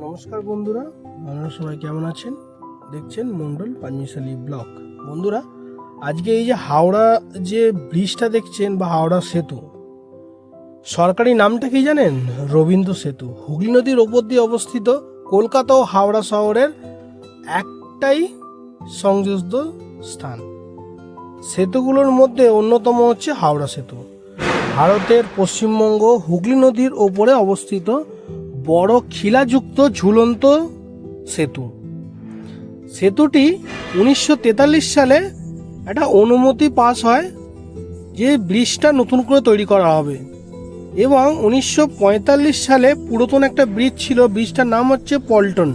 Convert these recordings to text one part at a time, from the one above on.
নমস্কার বন্ধুরা, আপনারা সবাই কেমন আছেন? দেখছেন মন্ডল পাঁচমিশালি ব্লগ। বন্ধুরা, আজকে এই যে হাওড়া যে ব্রিজটা দেখছেন বা হাওড়া সেতু, সরকারি নামটা কি জানেন? রবীন্দ্র সেতু। হুগলি নদীর ওপর দিয়ে অবস্থিত, কলকাতা ও হাওড়া শহরের একটাই সংযুক্ত স্থান। সেতুগুলোর মধ্যে অন্যতম হচ্ছে হাওড়া সেতু। ভারতের পশ্চিমবঙ্গ হুগলি নদীর ওপরে অবস্থিত বড় খিলাযুক্ত ঝুলন্ত সেতু। সেতুটি 1943 সালে একটা অনুমতি পাস হয় যে ব্রিজটা নতুন করে তৈরি করা হবে, এবং 1945 সালে পুরাতন একটা ব্রিজ ছিল, ব্রিজটার নাম হচ্ছে পল্টন।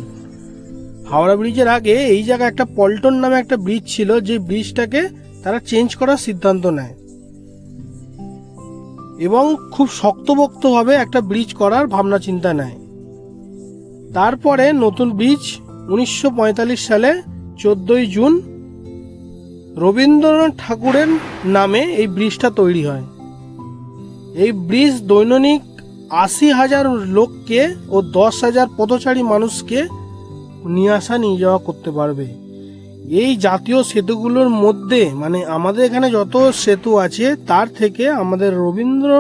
হাওড়া ব্রিজের আগে এই জায়গায় একটা পল্টন নামে একটা ব্রিজ ছিল, যে ব্রিজটাকে তারা চেঞ্জ করার সিদ্ধান্ত নেয় এবং খুব শক্তপোক্তভাবে একটা ব্রিজ করার ভাবনা চিন্তা নেয়। তারপরে নতুন ব্রিজ 1945 সালে 14ই জুন রবীন্দ্রনাথ ঠাকুরের নামে এই ব্রিজটা তৈরি হয়। এই ব্রিজ দৈনিক 80,000 লোককে ও 10,000 পথচারী মানুষকে নিয়ে আসা নিয়ে যাওয়া করতে পারবে। এই জাতীয় সেতুগুলোর মধ্যে, মানে আমাদের এখানে যত সেতু আছে তার থেকে আমাদের রবীন্দ্র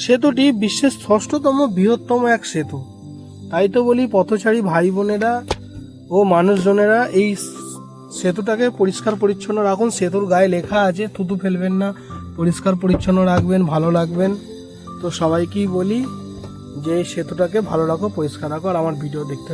সেতুটি বিশ্বের 6ষ্ঠতম বৃহত্তম এক সেতু। তাই তো বলি, পথচারী ভাই বোনেরা ও মানুষজনেরা এই সেতুটাকে পরিষ্কার পরিচ্ছন্ন রাখুন। সেতুর গায়ে লেখা আছে থুতু ফেলবেন না, পরিষ্কার পরিচ্ছন্ন রাখবেন, ভালো রাখবেন। তো সবাইকেই বলি যে এই সেতুটাকে ভালো রাখো, পরিষ্কার রাখো, আর আমার ভিডিও দেখতে